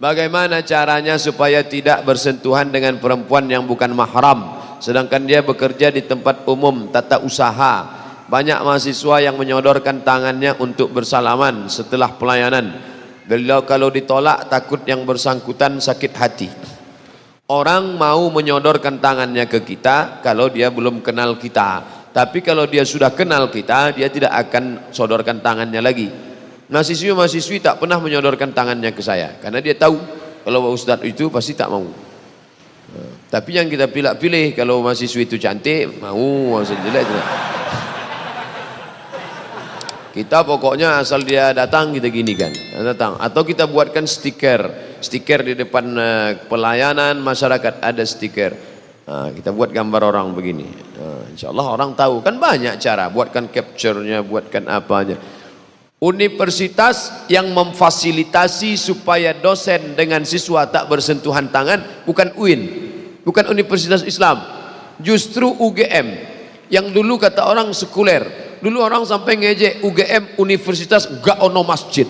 Bagaimana caranya supaya tidak bersentuhan dengan perempuan yang bukan mahram, sedangkan dia bekerja di tempat umum tata usaha? Banyak mahasiswa yang menyodorkan tangannya untuk bersalaman setelah pelayanan. Beliau kalau ditolak takut yang bersangkutan sakit hati. Orang mau menyodorkan tangannya ke kita kalau dia belum kenal kita, tapi kalau dia sudah kenal kita, dia tidak akan sodorkan tangannya lagi. Mahasiswi tak pernah menyodorkan tangannya ke saya karena dia tahu kalau ustadz itu pasti tak mau. Tapi yang kita pilih kalau mahasiswi itu cantik mau, maksud jelek tidak. Kita pokoknya asal dia datang kita gini kan, datang. Atau kita buatkan stiker di depan pelayanan masyarakat ada stiker. Kita buat gambar orang begini. Insya Allah orang tahu kan, banyak cara. Buatkan capture-nya, buatkan apanya. Universitas yang memfasilitasi supaya dosen dengan siswa tak bersentuhan tangan bukan UIN, bukan Universitas Islam, justru UGM yang dulu kata orang sekuler. Dulu orang sampai ngejek UGM universitas gak ono masjid,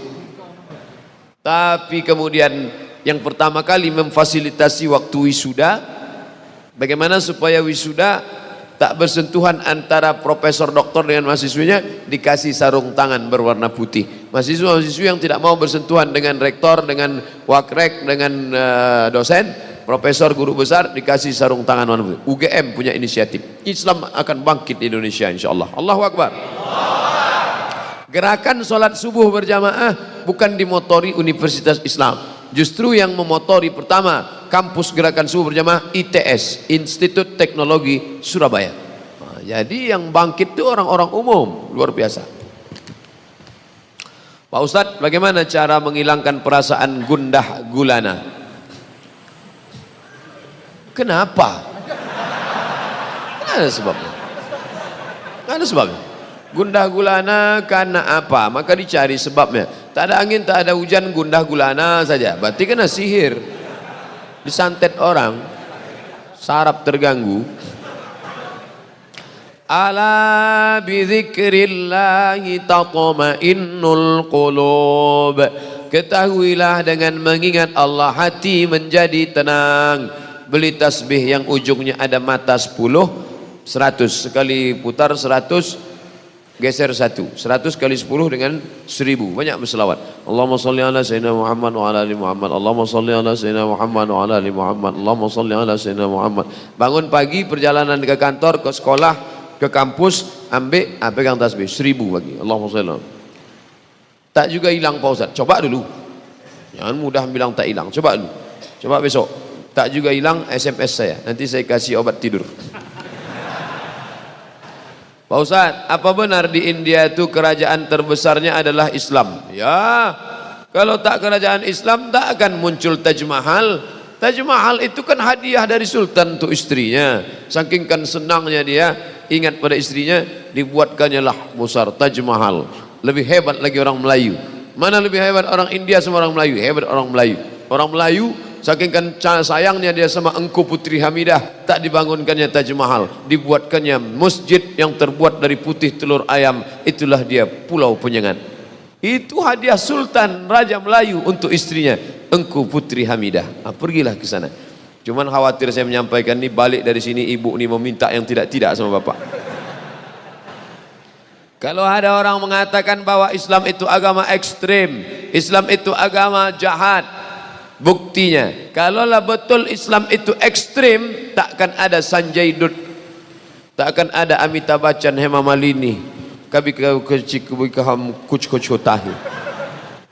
tapi kemudian yang pertama kali memfasilitasi waktu wisuda, bagaimana supaya wisuda tak bersentuhan antara profesor doktor dengan mahasiswinya, dikasih sarung tangan berwarna putih. Mahasiswa-mahasiswi yang tidak mau bersentuhan dengan rektor, dengan wakrek, dengan dosen, profesor, guru besar, dikasih sarung tangan warna putih. UGM punya inisiatif. Islam akan bangkit di Indonesia insyaallah. Allahu Akbar. Gerakan sholat subuh berjamaah bukan dimotori Universitas Islam, justru yang memotori pertama kampus gerakan subuh berjamaah ITS, Institut Teknologi Surabaya. Jadi yang bangkit itu orang-orang umum, luar biasa. Pak Ustadz, bagaimana cara menghilangkan perasaan gundah gulana? Kenapa? Tidak ada sebabnya. Tidak ada sebabnya. Gundah gulana karena apa? Maka dicari sebabnya. Tak ada angin, tak ada hujan, gundah gulana saja. Berarti kena sihir. Disantet orang, saraf terganggu. Ala bizikrillahi tatma'innul qulub. Ketahuilah dengan mengingat Allah hati menjadi tenang. Beli tasbih yang ujungnya ada mata 10, 100 sekali putar 100, geser 100 kali 10 dengan 1000. Banyak berselawat. Allahumma salli ala sayyidina Muhammad wa ala ali Muhammad. Allahumma salli ala sayyidina Muhammad wa ala ali Muhammad. Allahumma salli ala sayyidina Muhammad. Bangun pagi, perjalanan ke kantor, ke sekolah, ke kampus, ambil pegang tasbih 1000 lagi. Allahumma salli. Tak juga hilang Pak Ustaz. Coba dulu. Jangan mudah bilang tak hilang. Coba dulu. Coba besok. Tak juga hilang, SMS saya. Nanti saya kasih obat tidur. Pak Ustadz, apa benar di India itu kerajaan terbesarnya adalah Islam? Ya, kalau tak kerajaan Islam tak akan muncul Taj Mahal. Taj Mahal itu kan hadiah dari Sultan untuk istrinya. Saking kan senangnya dia ingat pada istrinya, dibuatkannya lah besar Taj Mahal. Lebih hebat lagi orang Melayu. Mana lebih hebat orang India sama orang Melayu? Hebat orang Melayu. Orang Melayu saking kan sayangnya dia sama Engku Putri Hamidah, tak dibangunkannya Taj Mahal, dibuatkannya masjid yang terbuat dari putih telur ayam. Itulah dia Pulau Penyengat. Itu hadiah Sultan Raja Melayu untuk istrinya Engku Putri Hamidah. Pergilah ke sana. Cuman khawatir saya menyampaikan ini, balik dari sini ibu ini meminta yang tidak-tidak sama bapak. Kalau ada orang mengatakan bahwa Islam itu agama ekstrim, Islam itu agama jahat, buktinya, kalaulah betul Islam itu ekstrim, takkan ada Sanjay Dutt, takkan ada Amitabh Bachchan, Hema Malini,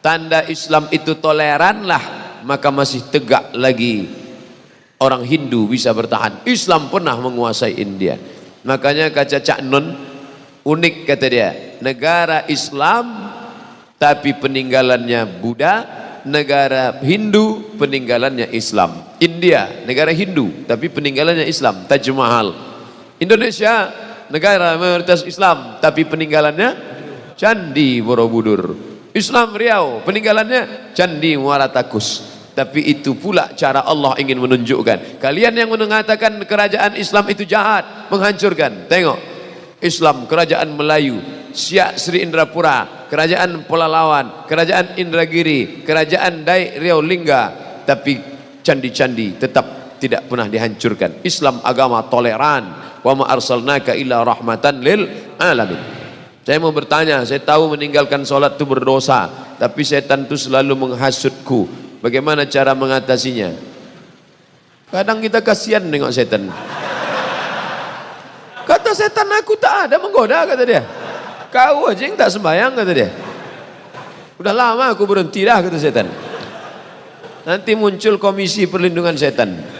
tanda Islam itu toleranlah, maka masih tegak lagi orang Hindu bisa bertahan. Islam pernah menguasai India. Makanya kata Cak Nun, unik kata dia, negara Islam tapi peninggalannya Buddha, negara Hindu peninggalannya Islam. India negara Hindu tapi peninggalannya Islam, Taj Mahal. Indonesia negara mayoritas Islam tapi peninggalannya Candi Borobudur. Islam Riau peninggalannya Candi Muara Takus. Tapi itu pula cara Allah ingin menunjukkan. Kalian yang mengatakan kerajaan Islam itu jahat, menghancurkan, tengok Islam, kerajaan Melayu, Siak Sri Indrapura, kerajaan Pelalawan, kerajaan Indragiri, kerajaan Dai Riau Lingga, tapi candi-candi tetap tidak pernah dihancurkan. Islam agama toleran. Wa ma arsalnaka illa rahmatan lil alamin. Saya mau bertanya, saya tahu meninggalkan sholat itu berdosa, tapi setan itu selalu menghasutku. Bagaimana cara mengatasinya? Kadang kita kasihan nengok setan. Kata setan, aku tak ada menggoda, kata dia. Kau aja yang tak sembahyang, kata dia. Udah lama aku berhenti dah, kata setan. Nanti muncul komisi perlindungan setan.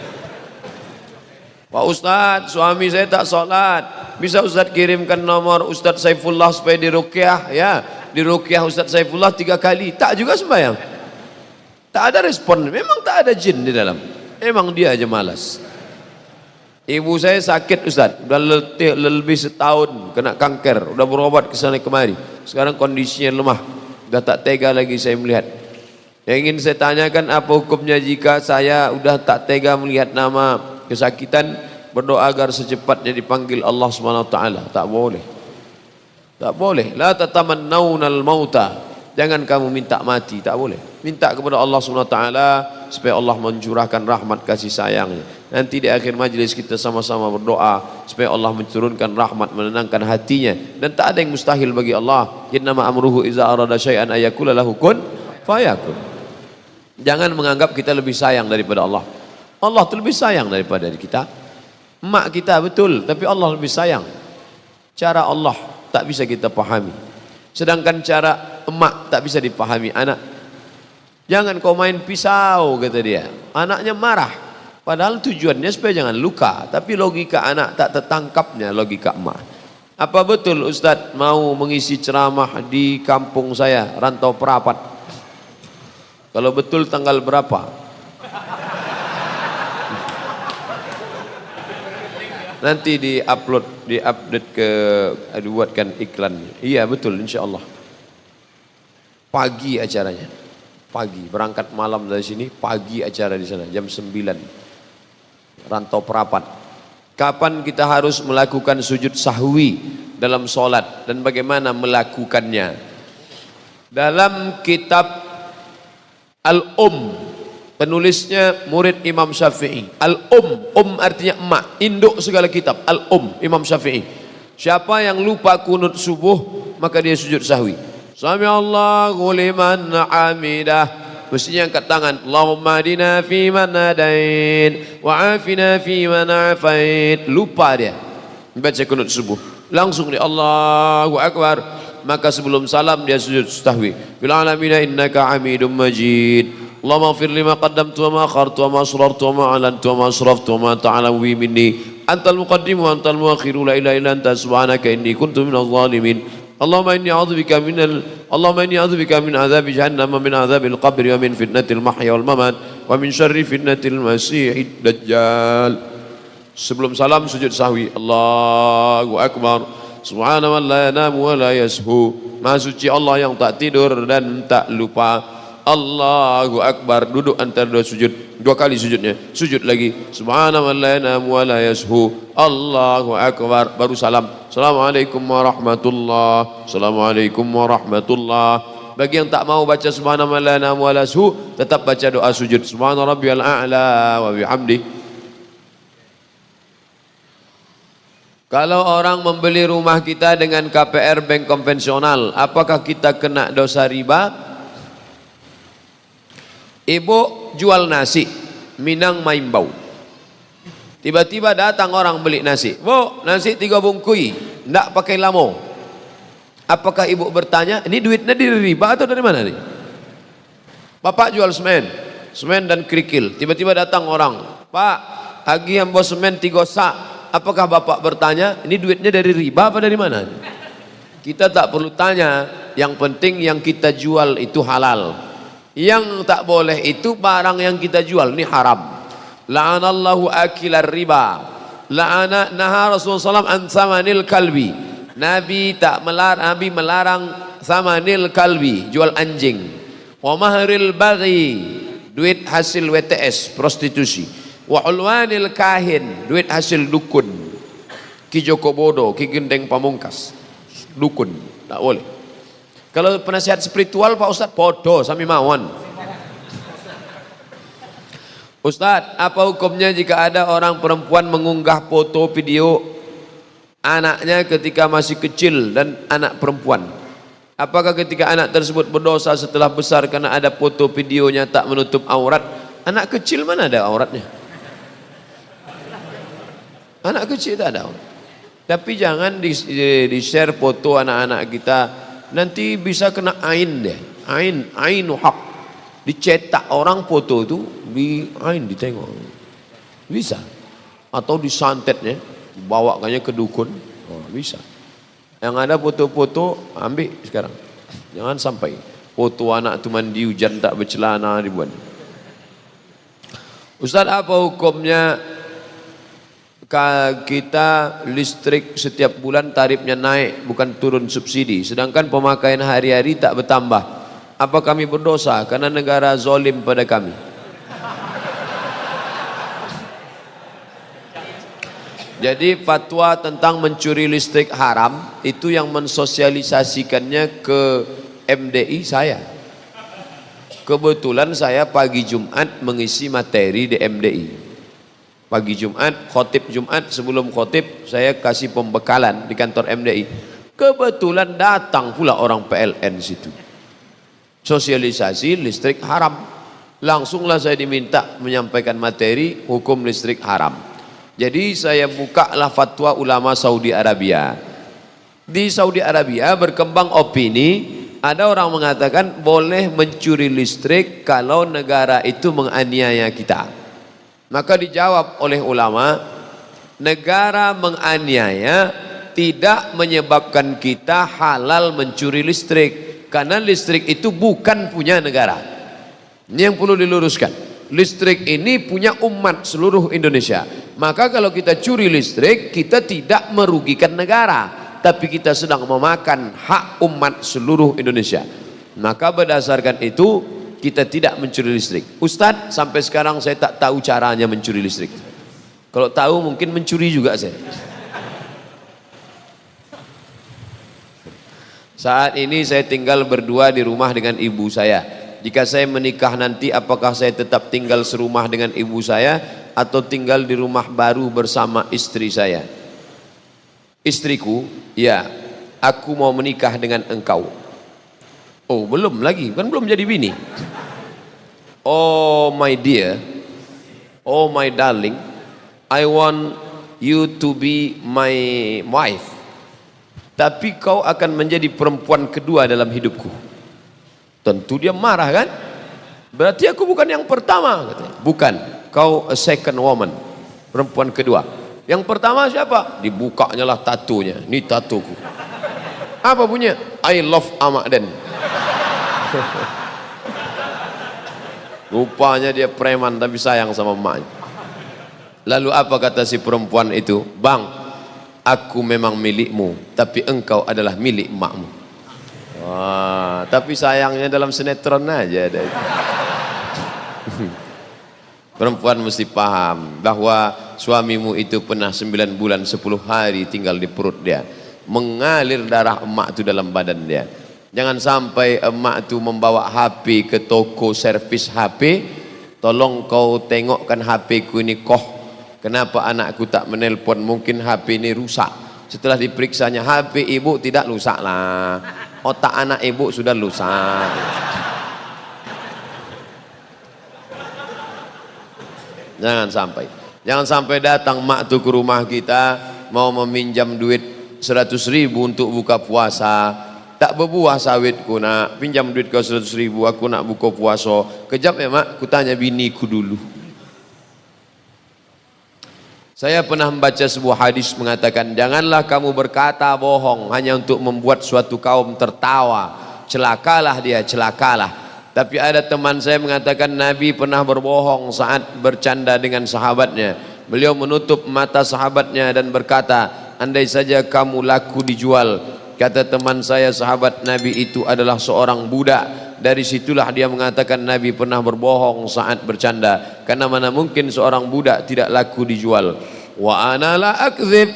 Pak Ustadz, suami saya tak sholat. Bisa Ustadz kirimkan nomor Ustadz Saifullah supaya diruqyah, ya. Diruqyah Ustadz Saifullah 3 kali. Tak juga sembahyang. Tak ada respon. Memang tak ada jin di dalam. Memang dia aja malas. Ibu saya sakit Ustaz, udah lebih setahun kena kanker, udah berobat ke sana kemari. Sekarang kondisinya lemah, udah tak tega lagi saya melihat. Yang ingin saya tanyakan, apa hukumnya jika saya udah tak tega melihat nama kesakitan, berdoa agar secepatnya dipanggil Allah SWT? Tak boleh. Tak boleh. La tatamannaunal mauta. Jangan kamu minta mati, tak boleh. Minta kepada Allah SWT supaya Allah mencurahkan rahmat kasih sayangnya. Nanti di akhir majlis kita sama-sama berdoa supaya Allah menurunkan rahmat, menenangkan hatinya. Dan tak ada yang mustahil bagi Allah. Innama amruhu iza arada syai'an ayakula lahu kun fayakun. Jangan menganggap kita lebih sayang daripada Allah. Allah itu lebih sayang daripada kita. Emak kita betul, tapi Allah lebih sayang. Cara Allah tak bisa kita pahami. Sedangkan cara emak tak bisa dipahami anak. Jangan kau main pisau, kata dia. Anaknya marah. Padahal tujuannya supaya jangan luka. Tapi logika anak tak tertangkapnya logika emak. Apa betul Ustadz mau mengisi ceramah di kampung saya, Rantau Perapat? Kalau betul tanggal berapa? Nanti diupdate ke, dibuatkan iklannya. Iya betul, insya Allah. Pagi acaranya. Pagi, berangkat malam dari sini, pagi acara di sana, jam 9. Rantau Perapat. Kapan kita harus melakukan sujud sahwi dalam sholat dan bagaimana melakukannya? Dalam kitab Al-Um, penulisnya murid Imam Syafi'i. Al-Um artinya emak, induk segala kitab. Al-Um, Imam Syafi'i. Siapa yang lupa kunut subuh, maka dia sujud sahwi. Sami Allahu liman hamidah. Mestinya angkat tangan. Allahumma adina fi man hadain wa afina fi man afait. Lupa dia baca kunut subuh. Langsung dia Allahu Akbar. Maka sebelum salam dia sujud sahwi. Bil alamina innaka hamidum majid. Allahumma ighfir lima qaddamtu wa ma akhartu wa ma asrartu wa ma alantu wa ma asraftu wa ma ta'lamu minni. Antal muqaddim wa antal muakhiru la ilaha illa anta subhanaka inni kuntu minadh dhalimin. Allahumma inni a'udzubika min adzabi jahannam wa min adzabil qabri wa min fitnatil mahya wal mamat wa min syarri fitnatil masiihid dajjal. Sebelum salam sujud sahwi. Allahu Akbar. Subhana man la yanamu wa la yashu. Maha suci Allah yang tak tidur dan tak lupa. Allahu Akbar. Duduk antara dua sujud, 2 kali sujudnya. Sujud lagi. Subhana man la yanamu wa la yashu. Allahu Akbar. Baru salam. Assalamualaikum warahmatullah. Assalamualaikum warahmatullah. Bagi yang tak mau baca subhana man la yanamu wa la yashu, tetap baca doa sujud. Subhana rabbiyal a'la wa bihamdi. Kalau orang membeli rumah kita dengan KPR bank konvensional, apakah kita kena dosa riba? Ibu jual nasi Minang Maimbau. Tiba-tiba datang orang beli nasi. Bu, nasi 3 bungkui, enggak pakai lamo. Apakah ibu bertanya, ini duitnya dari riba atau dari mana nih? Bapak jual semen dan kerikil. Tiba-tiba datang orang, Pak, agi yang bos semen 3 sak. Apakah bapak bertanya, ini duitnya dari riba apa dari mana? Kita tak perlu tanya. Yang penting yang kita jual itu halal. Yang tak boleh itu barang yang kita jual ini haram. La'anallahu akilar riba. La'ana naha Rasulullah SAW an samanil kalbi. Nabi melarang samanil kalbi, jual anjing. Wa mahril baghi, duit hasil WTS, prostitusi. Wa ulwanil kahin, duit hasil dukun. Ki Joko Bodo, Ki Gendeng Pamungkas, dukun, tak boleh. Kalau penasihat spiritual Pak Ustadz, podo sami mawon. Ustadz, apa hukumnya jika ada orang perempuan mengunggah foto video anaknya ketika masih kecil dan anak perempuan? Apakah ketika anak tersebut berdosa setelah besar karena ada foto videonya tak menutup aurat? Anak kecil mana ada auratnya? Anak kecil tak ada aurat. Tapi jangan di-share foto anak-anak kita, nanti bisa kena ain deh. Ainu hak. Dicetak orang foto itu di ain, ditengok. Bisa. Atau disantetnya, dibawakannya ke dukun. Oh, bisa. Yang ada foto-foto ambil sekarang. Jangan sampai foto anak tu mandi hujan tak bercelana dibuat. Ustaz, apa hukumnya kita listrik setiap bulan tarifnya naik bukan turun subsidi, sedangkan pemakaian hari-hari tak bertambah? Apa kami berdosa karena negara zalim pada kami? Jadi fatwa tentang mencuri listrik haram itu yang mensosialisasikannya ke MDI saya. Kebetulan saya pagi Jumat mengisi materi di MDI. Pagi Jumat, khotib Jumat, sebelum khotib saya kasih pembekalan di kantor MDI. Kebetulan datang pula orang PLN situ. Sosialisasi listrik haram. Langsunglah saya diminta menyampaikan materi hukum listrik haram. Jadi saya bukalah fatwa ulama Saudi Arabia. Di Saudi Arabia berkembang opini, ada orang mengatakan boleh mencuri listrik kalau negara itu menganiaya kita. Maka dijawab oleh ulama, negara menganiaya tidak menyebabkan kita halal mencuri listrik, karena listrik itu bukan punya negara. Ini yang perlu diluruskan. Listrik ini punya umat seluruh Indonesia. Maka kalau kita curi listrik, kita tidak merugikan negara, tapi kita sedang memakan hak umat seluruh Indonesia. Maka berdasarkan itu kita tidak mencuri listrik. Ustadz, sampai sekarang saya tak tahu caranya mencuri listrik. Kalau tahu mungkin mencuri juga saya. Saat ini saya tinggal berdua di rumah dengan ibu saya. Jika saya menikah nanti, apakah saya tetap tinggal serumah dengan ibu saya atau tinggal di rumah baru bersama istri saya? Istriku, ya, aku mau menikah dengan engkau. Oh, belum lagi, kan belum jadi bini. Oh my dear, oh my darling, I want you to be my wife. Tapi kau akan menjadi perempuan kedua dalam hidupku. Tentu dia marah kan? Berarti aku bukan yang pertama, katanya. Bukan, kau a second woman, perempuan kedua. Yang pertama siapa? Dibukanya lah tatunya. Ini tatuku. Apa punya? I love Ahmad Den. Rupanya dia preman tapi sayang sama emaknya. Lalu apa kata si perempuan itu? Bang, aku memang milikmu, tapi engkau adalah milik emakmu. Wah, tapi sayangnya dalam sinetron aja ada itu. Perempuan mesti paham bahwa suamimu itu pernah 9 bulan 10 hari tinggal di perut dia, mengalir darah emak itu dalam badan dia. Jangan sampai emak itu membawa HP ke toko servis HP, tolong kau tengokkan HP ku ini koh, kenapa anakku tak menelpon, mungkin HP ini rusak. Setelah diperiksanya, HP ibu tidak rusak lah, otak anak ibu sudah rusak. Jangan sampai datang mak tu ke rumah kita mau meminjam duit 100.000 untuk buka puasa. Tak berbuah sawitku, nak pinjam duit kau 100.000, aku nak buka puasa. Kejap ya mak, ku tanya biniku dulu. Saya pernah membaca sebuah hadis mengatakan, janganlah kamu berkata bohong hanya untuk membuat suatu kaum tertawa. Celakalah dia, celakalah. Tapi ada teman saya mengatakan Nabi pernah berbohong saat bercanda dengan sahabatnya. Beliau menutup mata sahabatnya dan berkata, andai saja kamu laku dijual. Kata teman saya, sahabat Nabi itu adalah seorang budak. Dari situlah dia mengatakan Nabi pernah berbohong saat bercanda, karena mana mungkin seorang budak tidak laku dijual. Wa ana la akdzib,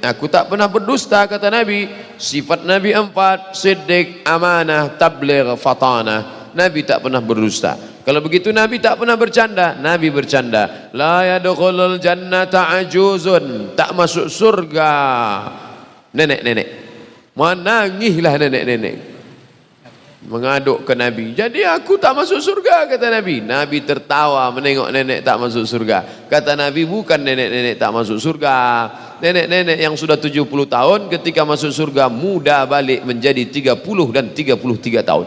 Aku tak pernah berdusta, kata Nabi. Sifat Nabi 4, siddiq, amanah, tabligh, fatanah. Nabi tak pernah berdusta. Kalau begitu Nabi tak pernah bercanda. Nabi bercanda. La yadkhulul jannata ajuzun, tak masuk surga nenek-nenek. Menangislah nenek-nenek, mengaduk ke Nabi. Jadi aku tak masuk surga, kata Nabi. Nabi tertawa menengok nenek tak masuk surga. Kata Nabi, bukan nenek-nenek tak masuk surga. Nenek-nenek yang sudah 70 tahun ketika masuk surga muda balik menjadi 30 dan 33 tahun.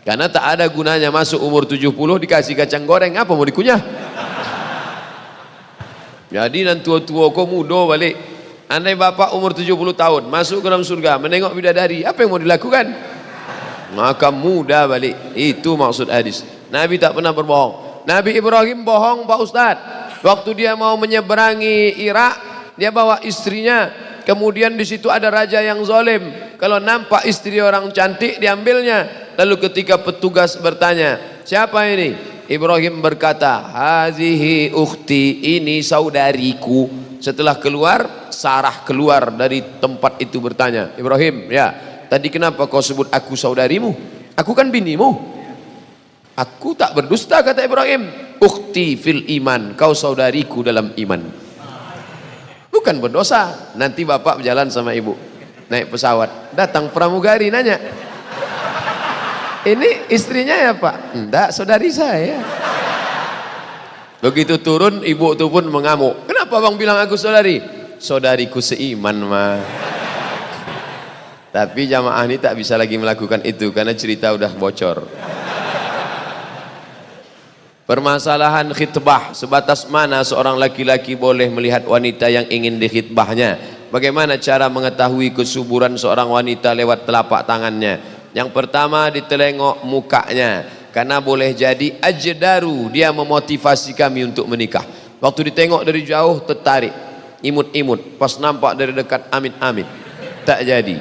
Karena tak ada gunanya masuk umur 70 dikasih kacang goreng, apa mau dikunyah? Jadi dan tua-tua kau muda balik. Andai bapak umur 70 tahun masuk ke dalam surga menengok bidadari, apa yang mau dilakukan? Maka muda balik. Itu maksud hadis. Nabi tak pernah berbohong. Nabi Ibrahim bohong, Pak Ustaz. Waktu dia mau menyeberangi Irak, dia bawa istrinya. Kemudian di situ ada raja yang zalim. Kalau nampak istri orang cantik diambilnya. Lalu ketika petugas bertanya, siapa ini? Ibrahim berkata, hazihi ukhti, ini saudariku. Setelah keluar, Sarah keluar dari tempat itu bertanya, Ibrahim, ya, tadi kenapa kau sebut aku saudarimu? Aku kan binimu. Aku tak berdusta, kata Ibrahim. Ukhti fil iman, kau saudariku dalam iman. Bukan berdosa. Nanti bapak berjalan sama ibu, naik pesawat, datang pramugari nanya, ini istrinya ya pak? Enggak, saudari saya. Begitu turun, ibu itu pun mengamuk. Kenapa bang bilang aku saudari? Saudariku seiman mah. Tapi jamaah ini tak bisa lagi melakukan itu karena cerita udah bocor. Permasalahan khitbah, sebatas mana seorang laki-laki boleh melihat wanita yang ingin dikhitbahnya? Bagaimana cara mengetahui kesuburan seorang wanita lewat telapak tangannya? Yang pertama, ditelengok mukanya. Karena boleh jadi ajdaru, dia memotivasi kami untuk menikah. Waktu ditengok dari jauh tertarik, imut-imut, pas nampak dari dekat amit-amit, tak jadi.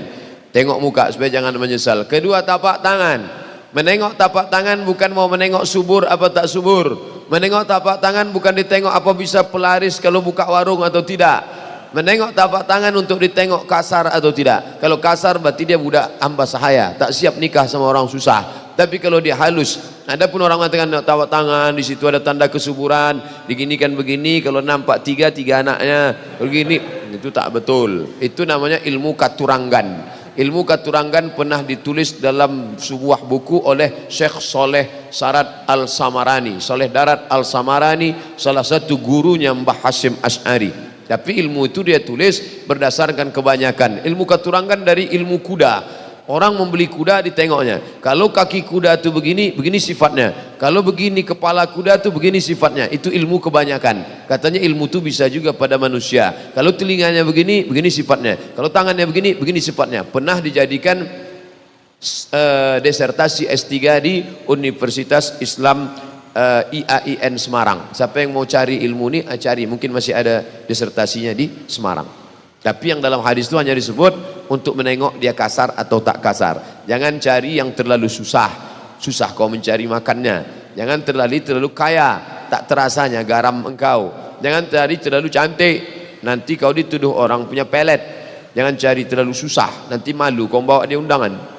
Tengok muka supaya jangan menyesal. Kedua, tapak tangan. Menengok tapak tangan bukan mau menengok subur apa tak subur. Menengok tapak tangan bukan ditengok apa bisa pelaris kalau buka warung atau tidak. Menengok tapak tangan untuk ditengok kasar atau tidak. Kalau kasar berarti dia budak hamba sahaya, tak siap nikah sama orang susah. Tapi kalau dia halus, ada pun orang mengatakan tapak tangan di situ ada tanda kesuburan, diginikan begini, kalau nampak tiga anaknya begini, itu tak betul. Itu namanya ilmu katurangan. Ilmu katurangan pernah ditulis dalam sebuah buku oleh Syekh Soleh Sarat Al-Samarani. Soleh Darat Al-Samarani, salah satu gurunya Mbah Hasyim Asy'ari. Tapi ilmu itu dia tulis berdasarkan kebanyakan. Ilmu katurangan dari ilmu kuda. Orang membeli kuda ditengoknya. Kalau kaki kuda itu begini, begini sifatnya. Kalau begini kepala kuda itu begini sifatnya. Itu ilmu kebanyakan. Katanya ilmu itu bisa juga pada manusia. Kalau telinganya begini, begini sifatnya. Kalau tangannya begini, begini sifatnya. Pernah dijadikan disertasi S3 di Universitas Islam IAIN Semarang. Siapa yang mau cari ilmu ini, cari. Mungkin masih ada disertasinya di Semarang. Tapi yang dalam hadis itu hanya disebut untuk menengok dia kasar atau tak kasar. Jangan cari yang terlalu susah. Susah kau mencari makannya. Jangan terlalu kaya, tak terasanya garam engkau. Jangan cari terlalu cantik, nanti kau dituduh orang punya pelet. Jangan cari terlalu susah, nanti malu kau bawa dia undangan.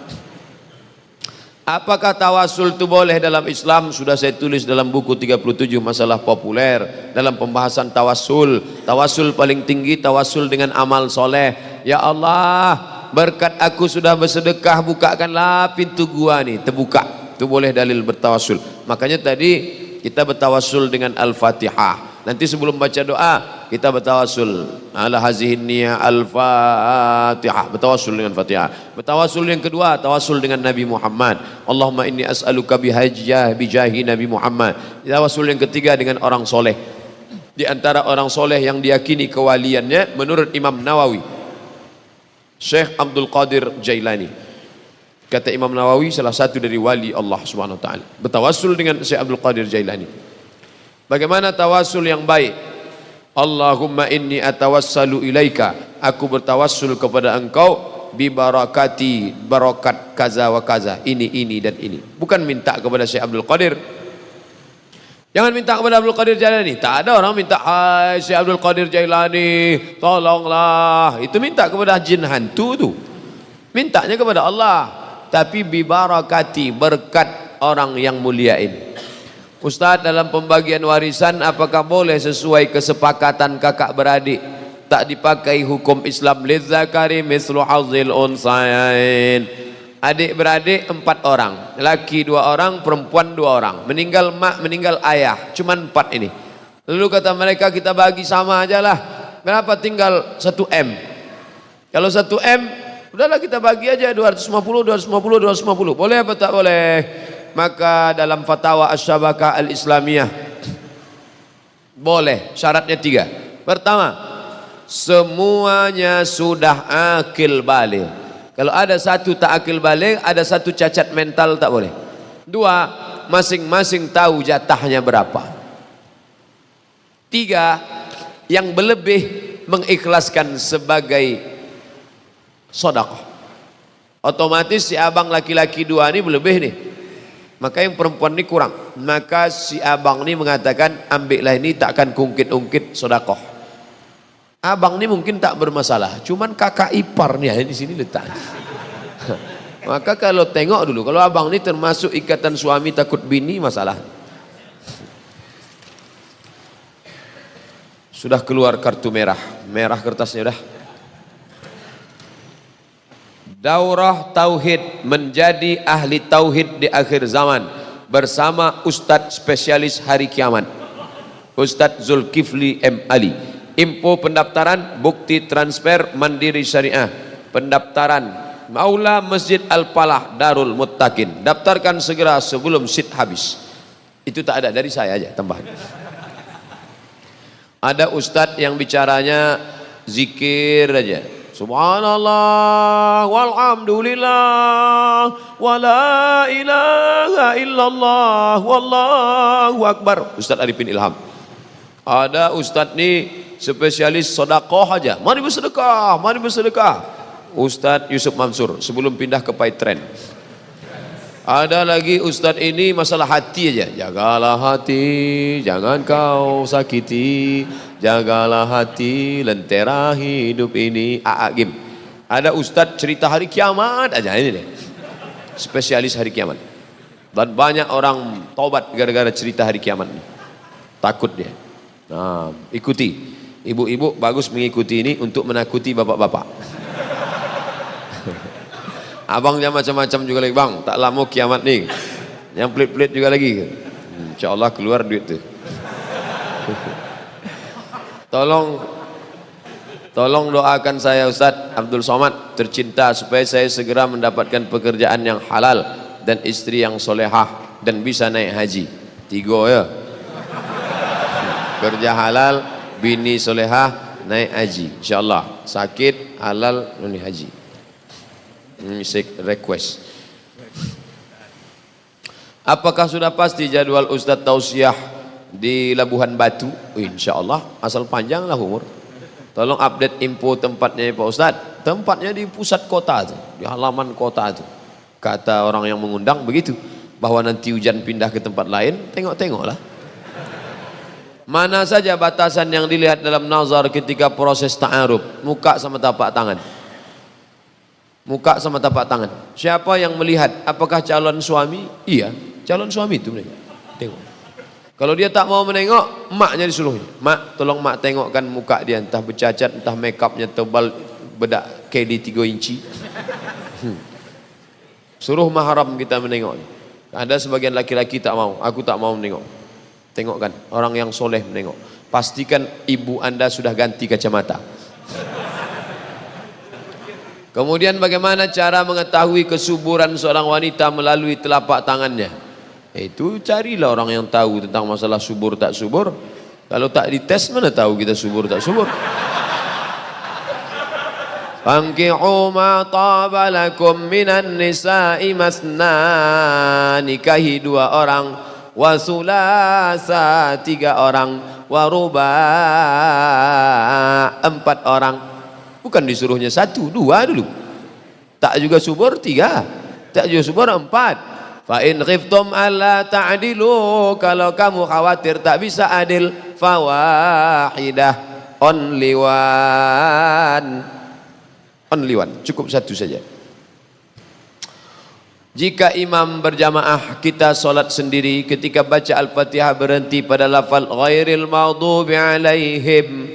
Apakah tawasul itu boleh dalam Islam? Sudah saya tulis dalam buku 37 masalah populer dalam pembahasan tawasul. Tawasul paling tinggi tawasul dengan amal soleh. Ya Allah, berkat aku sudah bersedekah, bukakanlah pintu gua nih, terbuka. Itu boleh dalil bertawasul. Makanya tadi kita bertawasul dengan Al-Fatihah. Nanti sebelum baca doa kita bertawasul ala hazihin niyah al-Fatihah, bertawasul dengan Fatihah. Bertawasul yang kedua, tawasul dengan Nabi Muhammad. Allahumma inni as'aluka bijahi Nabi Muhammad. Tawasul yang ketiga dengan orang soleh. Di antara orang soleh yang diyakini kewaliannya menurut Imam Nawawi, Syekh Abdul Qadir Jailani. Kata Imam Nawawi salah satu dari wali Allah Subhanahu wa taala. Bertawasul dengan Syekh Abdul Qadir Jailani. Bagaimana tawasul yang baik? Allahumma inni atawassalu ilaika, aku bertawassul kepada engkau bi barakati, barakat kaza wa kaza, ini dan ini. Bukan minta kepada Syekh Abdul Qadir. Jangan minta kepada Abdul Qadir Jailani. Tak ada orang minta, hai si Abdul Qadir Jailani, tolonglah. Itu minta kepada jin hantu tu. Mintanya kepada Allah. Tapi bibarakati, berkat orang yang mulia ini. Ustaz, dalam pembagian warisan apakah boleh sesuai kesepakatan kakak beradik? Tak dipakai hukum Islam, lidzakari mislu hazzil unsayain. Adik beradik 4 orang, laki 2 orang, perempuan 2 orang. Meninggal mak, meninggal ayah, cuman 4 ini. Lalu kata mereka, kita bagi sama aja lah. Berapa tinggal 1 M? Kalau 1 M, udahlah kita bagi aja 250, 250, 250. Boleh apa tak boleh? Maka dalam fatwa Asy-Syabakah Al-Islamiyah boleh, syaratnya 3. Pertama, semuanya sudah akil baligh. Kalau ada satu tak akil baligh, ada satu cacat mental, tak boleh. 2, masing-masing tahu jatahnya berapa. 3, yang berlebih mengikhlaskan sebagai sedekah. Otomatis si abang laki-laki 2 ini berlebih nih, maka yang perempuan ini kurang. Maka si abang ini mengatakan, ambillah ini, takkan kungkit-ungkit sedekah. Abang ini mungkin tak bermasalah, cuman kakak iparnya di sini letak. Maka kalau tengok dulu, kalau abang ini termasuk ikatan suami takut bini, masalah. Sudah keluar kartu merah, merah kertasnya udah. Daurah Tauhid, menjadi ahli Tauhid di akhir zaman, bersama Ustadz spesialis hari kiamat, Ustadz Zulkifli M. Ali. Info pendaftaran, bukti transfer Mandiri Syariah. Pendaftaran Maula Masjid Al-Falah Darul Muttaqin. Daftarkan segera sebelum seat habis. Itu tak ada, dari saya aja tambahan. Ada ustadz yang bicaranya zikir aja. Subhanallah walhamdulillah wala ilaha illallah wallahu akbar. Ustadz Arifin Ilham. Ada ustadz nih spesialis sedekah aja. Mari bersedekah, mari bersedekah. Ustadz Yusuf Mansur sebelum pindah ke Paitren. Ada lagi ustadz ini masalah hati aja. Jagalah hati, jangan kau sakiti. Jagalah hati, lentera hidup ini. A'agim. Ada ustadz cerita hari kiamat aja, ini deh. Spesialis hari kiamat. Dan banyak orang taubat gara-gara cerita hari kiamat ini. Takut dia. Nah, ikuti. Ibu-ibu bagus mengikuti ini untuk menakuti bapak-bapak. Abangnya macam-macam juga lagi, bang, tak lama kiamat nih. Yang pelit-pelit juga lagi. Insya Allah keluar duit tuh. Tolong doakan saya Ustaz Abdul Somad tercinta supaya saya segera mendapatkan pekerjaan yang halal dan istri yang solehah dan bisa naik haji. 3 ya. Kerja halal, bini solehah, naik haji. InsyaAllah sakit, halal, naik haji. Ini request. Apakah sudah pasti jadwal Ustadz Tausiah di Labuhan Batu? InsyaAllah, asal panjang lah umur. Tolong update info tempatnya Pak Ustadz. Tempatnya di pusat kota tuh, di halaman kota tuh. Kata orang yang mengundang begitu, bahwa nanti hujan pindah ke tempat lain, tengok-tengoklah. Mana saja batasan yang dilihat dalam nazar ketika proses ta'aruf? Muka sama tapak tangan. Muka sama tapak tangan. Siapa yang melihat? Apakah calon suami? Iya, calon suami itu mereka. Tengok. Kalau dia tak mau menengok, maknya disuruhnya. Mak, tolong mak tengokkan muka dia, entah bercacat, entah makeupnya tebal, bedak KD 3 inci. Suruh mahram kita menengok. Ada sebagian laki-laki tak mau, aku tak mau menengok. Tengokkan, orang yang soleh menengok. Pastikan ibu anda sudah ganti kacamata. Kemudian bagaimana cara mengetahui kesuburan seorang wanita melalui telapak tangannya? Itu carilah orang yang tahu tentang masalah subur tak subur. Kalau tak dites mana tahu kita subur tak subur. Fankihu ma taba lakum minan nisa'i masna, nikahi 2 orang, wa sulasa 3 orang, wa ruba 4 orang. Bukan disuruhnya 1, 2 dulu. Tak juga subur 3, tak juga subur 4. Fa in khiftum alla ta'dilu, kalau kamu khawatir tak bisa adil, fawahidah, only one, cukup satu saja. Jika imam berjamaah, kita solat sendiri, ketika baca Al-Fatihah berhenti pada lafal ghairil maghdubi alaihim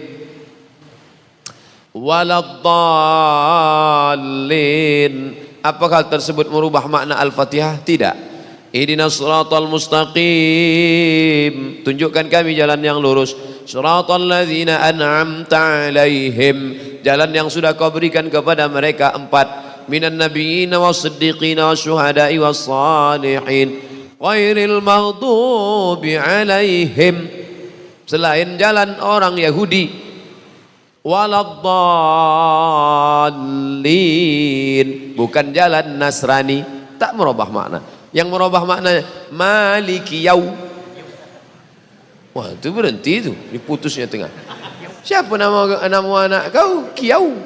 waladdallin, apakah hal tersebut merubah makna Al-Fatihah? Tidak. Ihdinas siratal mustaqim, tunjukkan kami jalan yang lurus. Siratal ladzina an'amta alaihim, jalan yang sudah kau berikan kepada mereka empat, minan nabiyyin was-siddiqin wasyuhada'i was-salihin, ghairil maghdubi alaihim, selain jalan orang Yahudi, waladdallin, bukan jalan Nasrani, tak merubah makna. Yang merubah maknanya maliki yaum. Wah, itu berhenti itu, diputusnya tengah. Siapa nama anak kau? Kiau.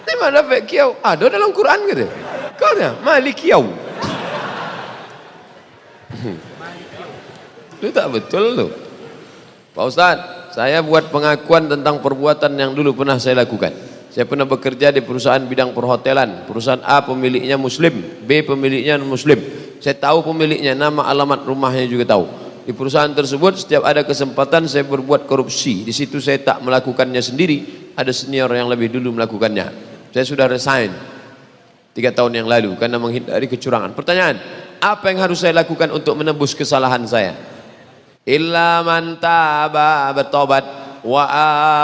Di mana dapat kiau? Ada dalam Quran gitu. Kau dah maliki yaum. Itu tak betul tu. Pak Ustaz, saya buat pengakuan tentang perbuatan yang dulu pernah saya lakukan. Saya pernah bekerja di perusahaan bidang perhotelan. Perusahaan A pemiliknya Muslim, B pemiliknya non-Muslim. Saya tahu pemiliknya, nama, alamat rumahnya juga tahu. Di perusahaan tersebut setiap ada kesempatan saya berbuat korupsi. Di situ saya tak melakukannya sendiri, ada senior yang lebih dulu melakukannya. Saya sudah resign 3 tahun yang lalu karena menghindari kecurangan. Pertanyaan, apa yang harus saya lakukan untuk menebus kesalahan saya? Illa man taba, bertobat, wa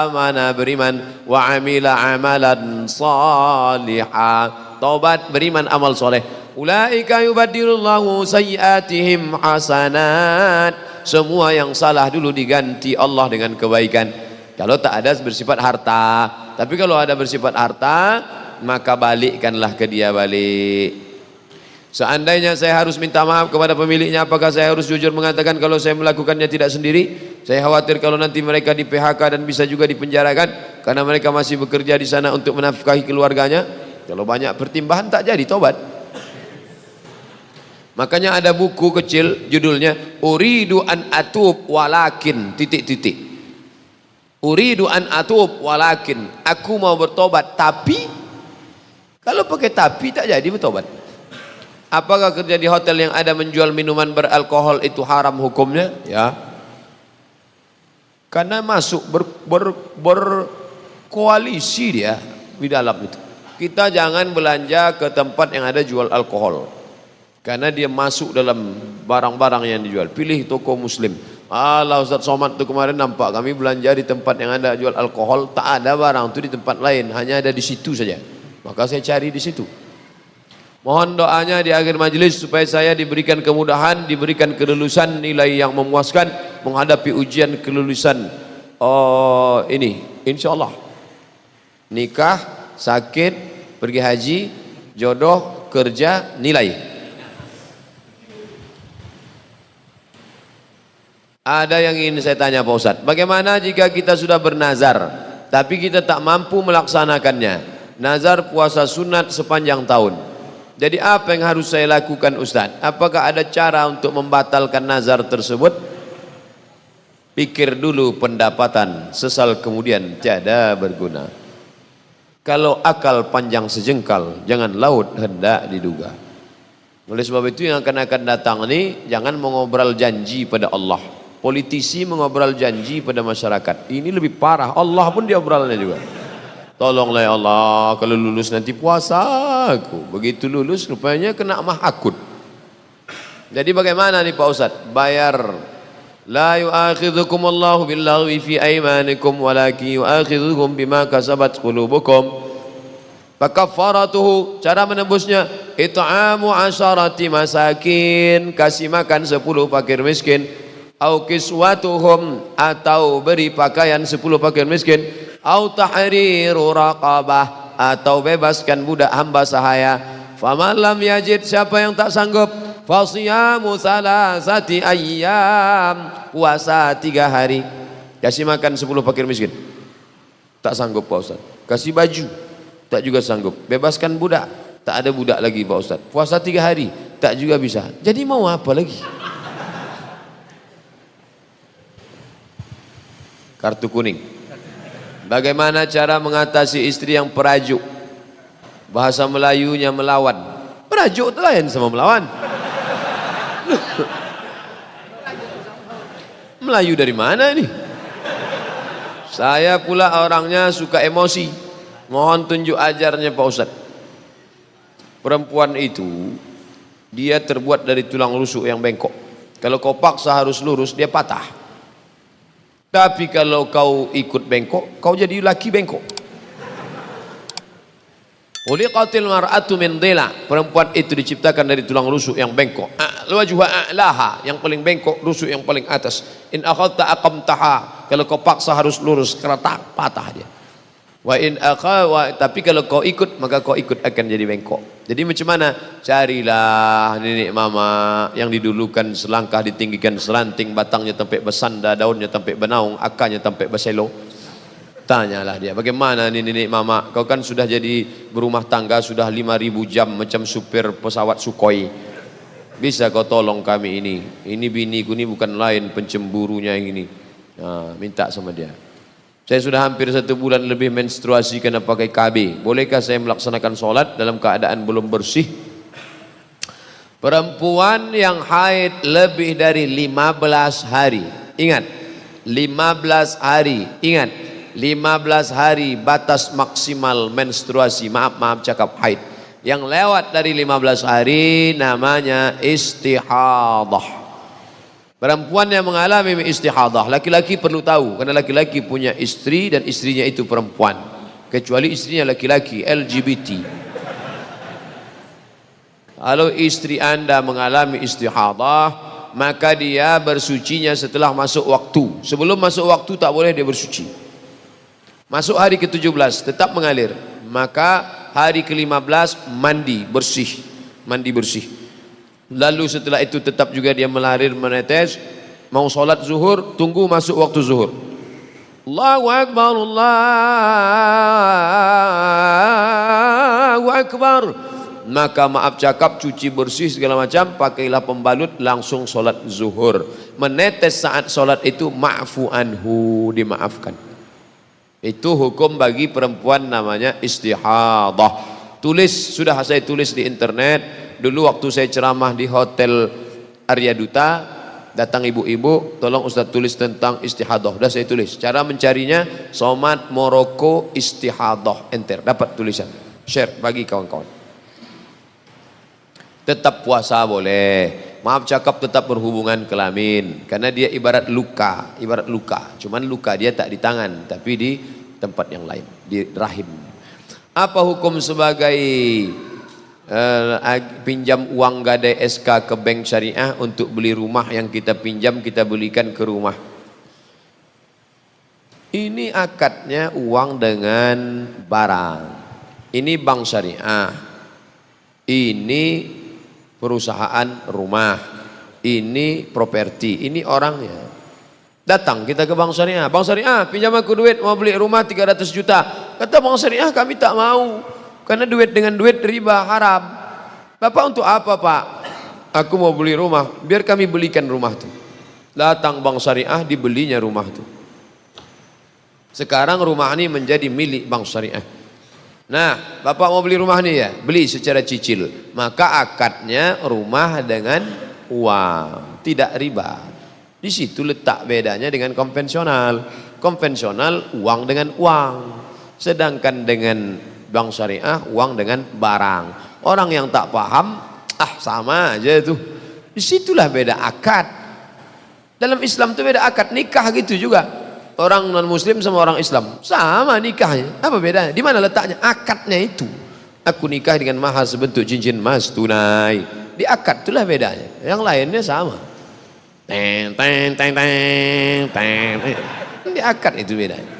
amana, beriman, wa amila amalan salihah, taubat, beriman, amal soleh. Ulaika yubaddilullahu sayyiatihim hasanat, semua yang salah dulu diganti Allah dengan kebaikan. Kalau tak ada bersifat harta, tapi kalau ada bersifat harta, maka balikkanlah ke dia balik. Seandainya saya harus minta maaf kepada pemiliknya, apakah saya harus jujur mengatakan kalau saya melakukannya tidak sendiri? Saya khawatir kalau nanti mereka di PHK dan bisa juga dipenjarakan karena mereka masih bekerja di sana untuk menafkahi keluarganya. Kalau banyak pertimbangan tak jadi tobat. Makanya ada buku kecil judulnya Uridu an atub walakin ... Uridu an atub walakin, aku mau bertobat tapi, kalau pakai tapi tak jadi bertobat. Apakah kerja di hotel yang ada menjual minuman beralkohol itu haram hukumnya? Ya. Karena masuk berkoalisi dia di dalam itu. Kita jangan belanja ke tempat yang ada jual alkohol. Karena dia masuk dalam barang-barang yang dijual. Pilih toko Muslim. Allah, Ustaz Somad itu kemarin nampak kami belanja di tempat yang ada jual alkohol, tak ada barang itu di tempat lain, hanya ada di situ saja. Maka saya cari di situ. Mohon doanya di akhir majelis supaya saya diberikan kemudahan, diberikan kelulusan nilai yang memuaskan menghadapi ujian kelulusan ini, insyaallah. Nikah, sakit, pergi haji, jodoh, kerja, nilai. Ada yang ingin saya tanya Pak Ustaz, bagaimana jika kita sudah bernazar tapi kita tak mampu melaksanakannya? Nazar puasa sunat sepanjang tahun. Jadi apa yang harus saya lakukan Ustaz? Apakah ada cara untuk membatalkan nazar tersebut? Pikir dulu pendapatan, sesal kemudian tiada berguna. Kalau akal panjang sejengkal, jangan laut hendak diduga. Oleh sebab itu yang akan datang ini, jangan mengobrol janji pada Allah. Politisi mengobrol janji pada masyarakat. Ini lebih parah, Allah pun diobrolnya juga. Tolonglah ya Allah, kalau lulus nanti puasa aku. Begitu lulus rupanya kena mahakut. Jadi bagaimana nih Pak Ustaz? Bayar. La yu'akhidhukum Allahu billaghwi fi aymanikum walakin yu'akhidhukum bima kasabat qulubukum. Fakaffaratuhu, cara menembusnya it'amu 'asharati masakin, kasih makan 10 fakir miskin. Au kiswatuhum, atau beri pakaian 10 fakir miskin. Au tahriru raqabah, atau bebaskan budak hamba sahaya. Faman lam yajid, siapa yang tak sanggup, fasiyamu salasati ayyam, puasa 3 hari. Kasih makan 10 fakir miskin, tak sanggup Pak Ustaz. Kasih baju, tak juga sanggup. Bebaskan budak, Tak ada budak lagi Pak Ustaz. Puasa 3 hari, tak juga bisa. Jadi mau apa lagi? Kartu kuning. Bagaimana cara mengatasi istri yang perajuk? Bahasa Melayunya melawan. Perajuk itu lain sama melawan. Melayu dari mana ini? Saya pula orangnya suka emosi. Mohon tunjuk ajarnya Pak Ustaz. Perempuan itu dia terbuat dari tulang rusuk yang bengkok. Kalau kau paksa harus lurus, dia patah. Tapi kalau kau ikut bengkok, kau jadi laki bengkok. Khuliqatil mar'atu min dhila. Perempuan itu diciptakan dari tulang rusuk yang bengkok. Wajhuha a'laha, yang paling bengkok, rusuk yang paling atas. In akhadta aqamtaha. Kalau kau paksa harus lurus, keretak, patah dia. Tapi kalau kau ikut, maka kau ikut akan jadi bengkok. Jadi macam mana? Carilah nenek mama yang didulukan selangkah ditinggikan selanting, batangnya sampai bersanda, daunnya sampai benaung, akarnya sampai berselo. Tanyalah dia, bagaimana nih nenek mama? Kau kan sudah jadi berumah tangga sudah 5.000 jam macam supir pesawat Sukhoi. Bisa kau tolong kami ini? Ini biniku ini bukan lain pencemburunya yang ini. Nah, minta sama dia. Saya sudah hampir 1 bulan lebih menstruasi karena pakai KB. Bolehkah saya melaksanakan sholat dalam keadaan belum bersih? Perempuan yang haid lebih dari 15 hari. Ingat, 15 hari. Ingat, 15 hari batas maksimal menstruasi. Maaf cakap haid. Yang lewat dari 15 hari namanya istihadah. Perempuan yang mengalami istihadah, laki-laki perlu tahu, karena laki-laki punya istri dan istrinya itu perempuan, kecuali istrinya laki-laki LGBT. Kalau istri Anda mengalami istihadah, maka dia bersucinya setelah masuk waktu. Sebelum masuk waktu tak boleh dia bersuci. Masuk hari ke-17 tetap mengalir, maka hari ke-15 mandi bersih. Lalu setelah itu tetap juga dia melarir menetes. Mau sholat zuhur, tunggu masuk waktu zuhur. Allahu Akbar, Allahu Akbar. Maka maaf cakap, cuci bersih segala macam, pakailah pembalut, langsung sholat zuhur. Menetes saat sholat itu ma'fu anhu, dimaafkan. Itu hukum bagi perempuan namanya istihadah. Tulis, sudah saya tulis di internet. Dulu waktu saya ceramah di Hotel Arya Duta, datang ibu-ibu, tolong Ustaz tulis tentang istihadah. Sudah saya tulis. Cara mencarinya, Somat Moroko istihadah, enter, dapat tulisan. Share bagi kawan-kawan. Tetap puasa boleh. Maaf cakap tetap berhubungan kelamin, karena dia ibarat luka, Cuman luka dia tak di tangan, tapi di tempat yang lain, di rahim. Apa hukum sebagai pinjam uang gadai SK ke bank syariah untuk beli rumah yang kita pinjam, kita belikan ke rumah? Ini akadnya uang dengan barang. Ini bank syariah. Ini perusahaan rumah. Ini properti. Ini orangnya. Datang kita ke bank syariah. Bank syariah, pinjam aku duit mau beli rumah 300 juta. Kata bank syariah, kami tak mau. Karena duit dengan duit riba haram. Bapak untuk apa Pak? Aku mau beli rumah, biar kami belikan rumah itu. Datang bank syariah, dibelinya rumah itu. Sekarang rumah ini menjadi milik bank syariah. Nah, Bapak mau beli rumah ini ya, beli secara cicil. Maka akadnya rumah dengan uang, tidak riba. Di situ letak bedanya dengan konvensional. Konvensional uang dengan uang. Sedangkan dengan bank syariah uang dengan barang. Orang yang tak paham, sama aja itu. Disitulah beda akad. Dalam Islam itu beda akad, nikah gitu juga. Orang non muslim sama orang Islam sama nikahnya. Apa bedanya? Di mana letaknya? Akadnya itu. Aku nikah dengan mahar sebentuk cincin emas tunai. Di akad itulah bedanya. Yang lainnya sama. Di akad itu bedanya.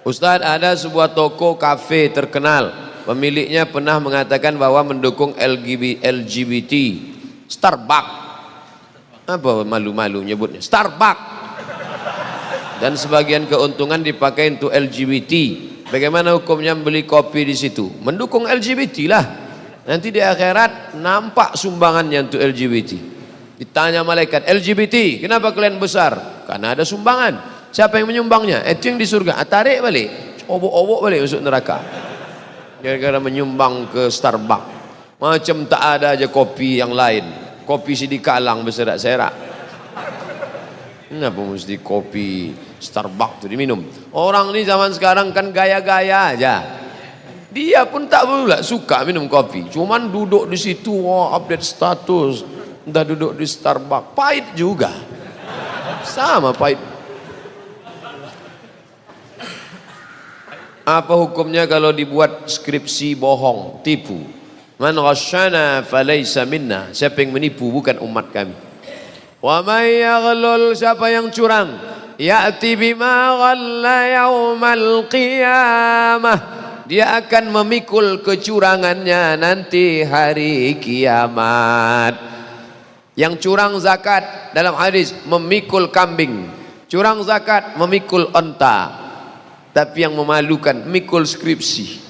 Ustadz, ada sebuah toko kafe terkenal, pemiliknya pernah mengatakan bahwa mendukung LGBT. Starbucks, apa malu-malu nyebutnya Starbucks, dan sebagian keuntungan dipakai untuk LGBT. Bagaimana hukumnya beli kopi di situ? Mendukung LGBT lah. Nanti di akhirat nampak sumbangannya untuk LGBT. Ditanya malaikat, LGBT, kenapa kalian besar? Karena ada sumbangan. Siapa yang menyumbangnya? Itu yang di surga. Tarik balik, obok-obok balik masuk neraka. Gara-gara menyumbang ke Starbucks. Macam tak ada aja kopi yang lain. Kopi Sidikalang berserak-serak. Kenapa mesti kopi Starbucks itu diminum? Orang ini zaman sekarang kan gaya-gaya aja. Dia pun tak pula suka minum kopi. Cuman duduk di situ, update status. Entah duduk di Starbucks. Pahit juga. Sama pahit. Apa hukumnya kalau dibuat skripsi bohong, tipu? Man ghasyana falaysa minna. Siapa yang menipu bukan umat kami. Wa may yaghlul, siapa yang curang, ya'ti bima ghalla yaumal qiyamah, dia akan memikul kecurangannya nanti hari kiamat. Yang curang zakat dalam hadis memikul kambing, curang zakat memikul onta. Tapi yang memalukan mikul skripsi.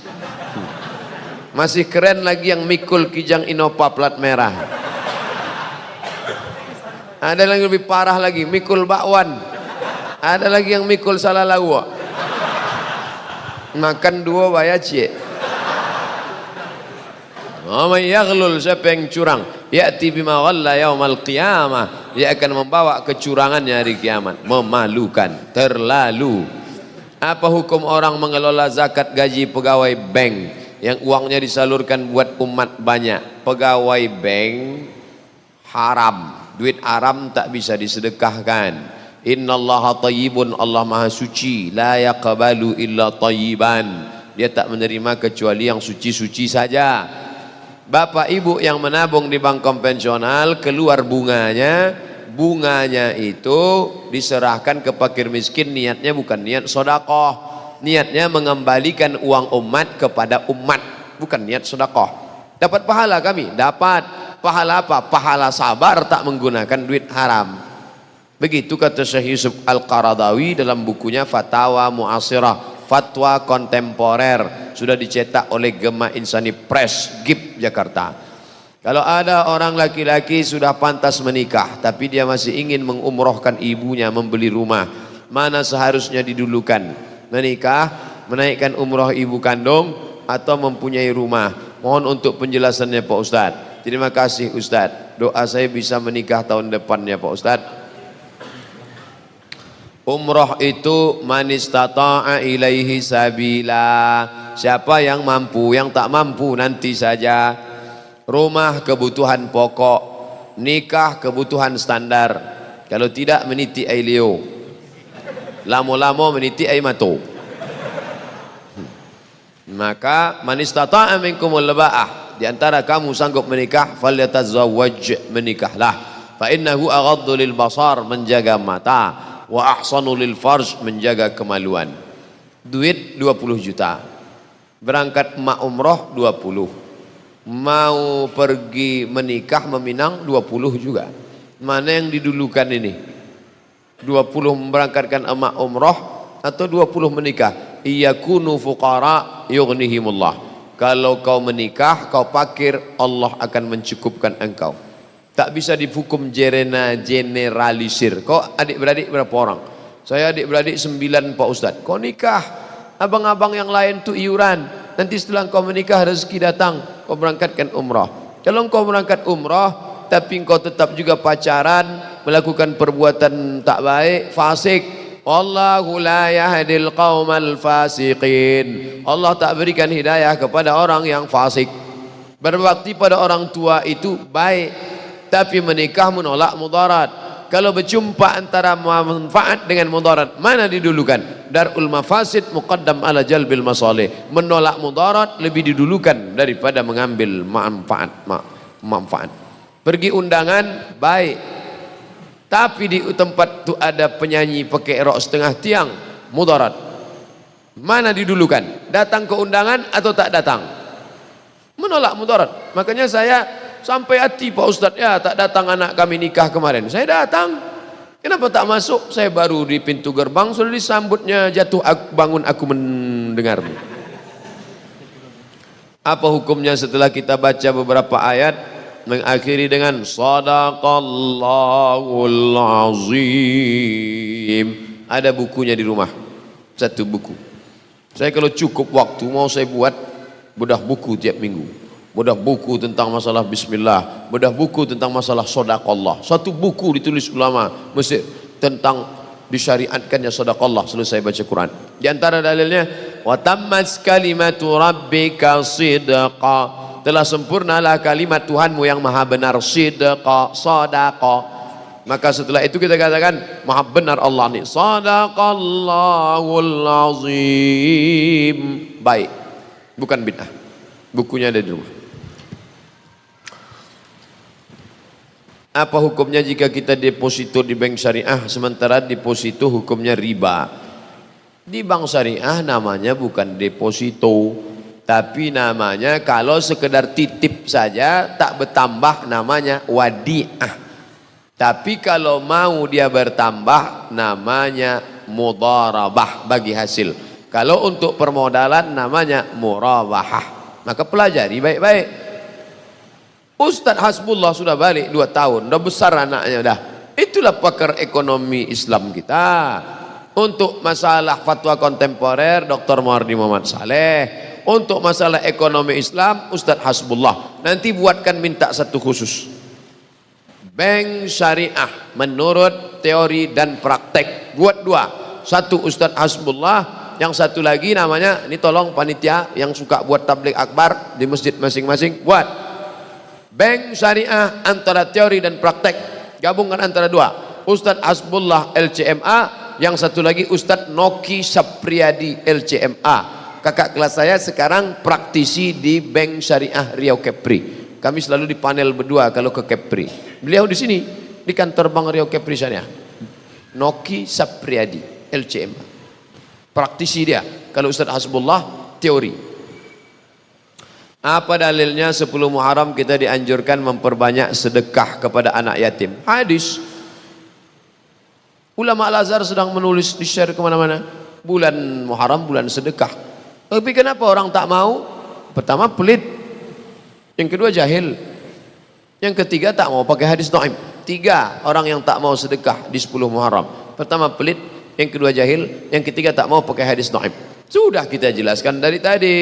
Masih keren lagi yang mikul Kijang Innova plat merah. Ada lagi lebih parah lagi, mikul bakwan. Ada lagi yang mikul salah lawa. Makan dua bayar cie. May yaghlul, siapa yang curang, ya'ti bima ghalla yaumal qiyamah, dia akan membawa kecurangannya hari kiamat. Memalukan, terlalu. Apa hukum orang mengelola zakat gaji pegawai bank yang uangnya disalurkan buat umat banyak? Pegawai bank haram, duit haram tak bisa disedekahkan. Innallaha thayyibun, Allah maha suci, la yaqbalu illa thayyiban, dia tak menerima kecuali yang suci-suci saja. Bapak ibu yang menabung di bank konvensional, keluar bunganya, bunganya itu diserahkan ke fakir miskin, niatnya bukan niat sedekah, niatnya mengembalikan uang umat kepada umat, bukan niat sedekah. Dapat pahala kami? Dapat. Pahala apa? Pahala sabar tak menggunakan duit haram. Begitu kata Syekh Yusuf Al-Qaradawi dalam bukunya Fatawa Mu'asirah, fatwa kontemporer, sudah dicetak oleh Gema Insani Press, GIP Jakarta. Kalau ada orang laki-laki sudah pantas menikah tapi dia masih ingin mengumrohkan ibunya, membeli rumah, mana seharusnya didulukan? Menikah, menaikkan umroh ibu kandung, atau mempunyai rumah? Mohon untuk penjelasannya Pak Ustadz. Terima kasih Ustadz. Doa saya bisa menikah tahun depannya Pak Ustadz. Umroh itu man istata'a ilaihi sabila, siapa yang mampu, yang tak mampu nanti saja. Rumah kebutuhan pokok, nikah kebutuhan standar. Kalau tidak meniti ai leo, lamo-lamo meniti ai mato. Maka man istata'a minkumul ba'ah, di antara kamu sanggup menikah, falyatazawwaj, menikahlah. Fa innahu aghaddu lil basar, menjaga mata, wa ahsanu lil farj, menjaga kemaluan. Duit 20 juta. Berangkat emak umroh 20. Mau pergi menikah meminang 20 juga. Mana yang didulukan ini? 20 memberangkatkan emak umroh atau 20 menikah? Iyakunu fuqara yughnihimullah. Kalau kau menikah, kau fakir, Allah akan mencukupkan engkau. Tak bisa dihukum generalisir. Kau adik-beradik berapa orang? Saya adik-beradik 9 Pak Ustadz. Kau nikah, abang-abang yang lain tuh iuran. Nanti setelah kau menikah rezeki datang, kau berangkatkan umrah. Kalau kau berangkat umrah tapi kau tetap juga pacaran, melakukan perbuatan tak baik, fasik, wallahu la yahdil qaumal fasiqin, Allah tak berikan hidayah kepada orang yang fasik. Berbakti pada orang tua itu baik, tapi menikah menolak mudarat. Kalau berjumpa antara manfaat dengan mudarat, mana didulukan? Darul mafasid muqaddam ala jalbil masalih. Menolak mudarat lebih didulukan daripada mengambil manfaat. Pergi undangan baik, tapi di tempat itu ada penyanyi pakai rok setengah tiang, mudarat. Mana didulukan? Datang ke undangan atau tak datang? Menolak mudarat. Makanya saya sampai hati Pak Ustadz, ya tak datang anak kami nikah kemarin. Saya datang. Kenapa tak masuk? Saya baru di pintu gerbang sudah disambutnya, jatuh bangun aku mendengarmu. Apa hukumnya setelah kita baca beberapa ayat mengakhiri dengan Shadaqallahul Azim? Ada bukunya di rumah, satu buku. Saya kalau cukup waktu mau saya buat bedah buku tiap minggu, bedah buku tentang masalah bismillah, bedah buku tentang masalah Shadaqallah. Satu buku ditulis ulama Mesir tentang disyariatkannya Shadaqallah selesai baca Quran. Di antara dalilnya wa tammat kalimatu rabbika sidqa, telah sempurnalah kalimat Tuhanmu yang maha benar, sidqa, sadaqa. Maka setelah itu kita katakan maha benar Allah ni, sadaqallahul azim. Baik, bukan bid'ah, bukunya ada di rumah. Apa hukumnya jika kita deposito di bank syariah sementara deposito hukumnya riba? Di bank syariah namanya bukan deposito, tapi namanya kalau sekedar titip saja tak bertambah namanya wadi'ah. Tapi kalau mau dia bertambah namanya mudharabah, bagi hasil. Kalau untuk permodalan namanya murabahah. Maka pelajari baik-baik. Ustaz Hasbullah sudah balik 2 tahun, udah besar anaknya dah. Itulah pakar ekonomi Islam kita. Untuk masalah fatwa kontemporer Dr. Muhardi Muhammad Saleh. Untuk masalah ekonomi Islam Ustaz Hasbullah. Nanti buatkan minta satu khusus. Bank syariah menurut teori dan praktek, buat 2. Satu Ustaz Hasbullah, yang satu lagi namanya, ini tolong panitia yang suka buat tabligh akbar di masjid masing-masing, buat bank syariah antara teori dan praktek, gabungkan antara 2. Ustaz Hasbullah LCMA, yang satu lagi Ustaz Noki Sapriyadi LCMA. Kakak kelas saya sekarang praktisi di Bank Syariah Riau Kepri. Kami selalu di panel berdua kalau ke Kepri. Beliau di sini di kantor Bank Riau Kepri Syariah. Noki Sapriyadi LCMA. Praktisi dia. Kalau Ustaz Hasbullah teori. Apa dalilnya 10 Muharram kita dianjurkan memperbanyak sedekah kepada anak yatim? Hadis. Ulama Al-Azhar sedang menulis, di-share kemana-mana. Bulan Muharram bulan sedekah. Tapi kenapa orang tak mau? Pertama pelit. Yang kedua jahil. Yang ketiga tak mau pakai hadis dhaif. 3 orang yang tak mau sedekah di 10 Muharram. Pertama pelit, yang kedua jahil, yang ketiga tak mau pakai hadis dhaif. Sudah kita jelaskan dari tadi.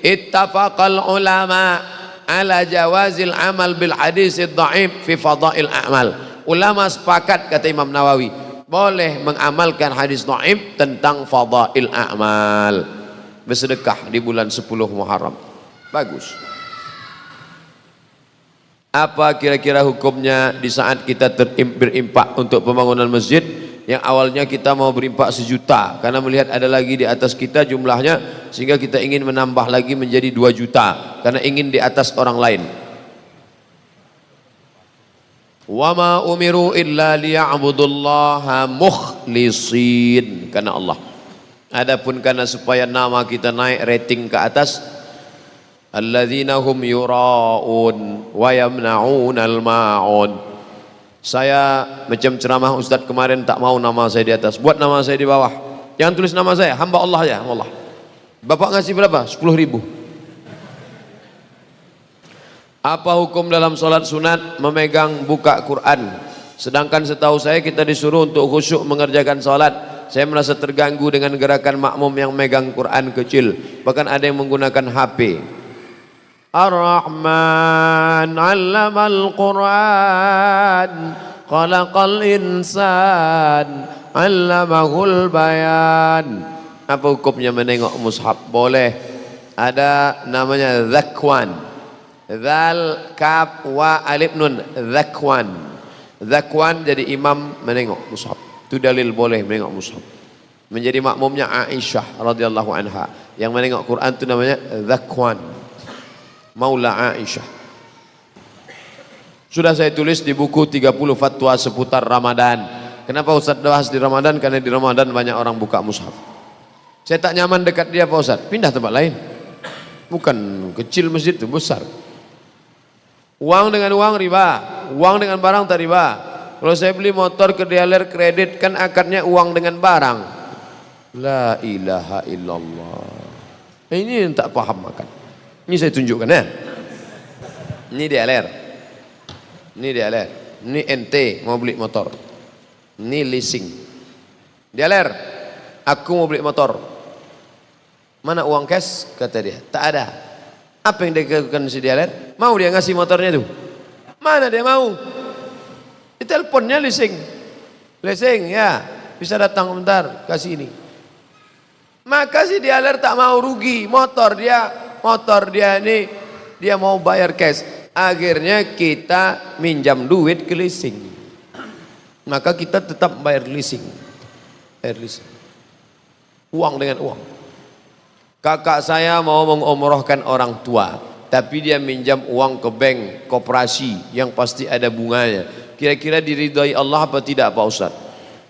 Ittafaqal ulama ala jawazil amal bil hadis dhaif fi fadail a'mal. Ulama sepakat, kata Imam Nawawi, boleh mengamalkan hadis dhaif tentang fadail a'mal. Bersedekah di bulan 10 Muharram. Bagus. Apa kira-kira hukumnya di saat kita berimpak untuk pembangunan masjid yang awalnya kita mau berimpak 1 juta karena melihat ada lagi di atas kita jumlahnya sehingga kita ingin menambah lagi menjadi 2 juta karena ingin di atas orang lain. Wa ma umiru illa liya'budullaha mukhlisin, karena Allah. Adapun karena supaya nama kita naik rating ke atas, alladzina hum yura'un wa yamna'unal ma'un. Saya macam ceramah Ustaz kemarin tak mau nama saya di atas, buat nama saya di bawah. Jangan tulis nama saya, hamba Allah ya, Allah. Bapak ngasih berapa? 10.000. Apa hukum dalam solat sunat memegang buka Quran? Sedangkan setahu saya kita disuruh untuk khusyuk mengerjakan solat. Saya merasa terganggu dengan gerakan makmum yang megang Quran kecil. Bahkan ada yang menggunakan HP. Ar-Rahman 'allamal Qur'an khalaqal insan 'allamahul bayan. Apa hukumnya menengok mushaf? Boleh. Ada namanya zakwan. Zal kaf wa alif nun, zakwan. Zakwan jadi imam menengok mushaf. Itu dalil boleh menengok mushaf. Menjadi makmumnya Aisyah radhiyallahu anha. Yang menengok Quran itu namanya zakwan. Maula Aisyah. Sudah saya tulis di buku 30 fatwa seputar Ramadan. Kenapa Ustaz bahas di Ramadan? Karena di Ramadan banyak orang buka mushaf. Saya tak nyaman dekat dia Pak Ustaz, pindah tempat lain. Bukan kecil masjid itu, besar. Uang dengan uang riba, uang dengan barang tak riba. Kalau saya beli motor ke dealer kredit kan akadnya uang dengan barang. La ilaha illallah. Ini yang tak paham makan. Ini saya tunjukkan ya. Ini dealer. Ini dealer. Ini ente mau beli motor. Ini leasing. Dealer, aku mau beli motor. Mana uang cash? Kata dia, tak ada. Apa yang dia lakukan si dealer? Mau dia ngasih motornya tuh? Mana dia mau? Di teleponnya leasing. Leasing ya, bisa datang bentar, kasih ini. Maka si dealer tak mau rugi. Motor dia ini dia mau bayar cash. Akhirnya kita minjam duit ke leasing. Maka kita tetap bayar leasing. Bayar leasing. Uang dengan uang. Kakak saya mau mengumrohkan orang tua, tapi dia minjam uang ke bank koperasi yang pasti ada bunganya. Kira-kira diridhai Allah apa tidak Pak Ustaz?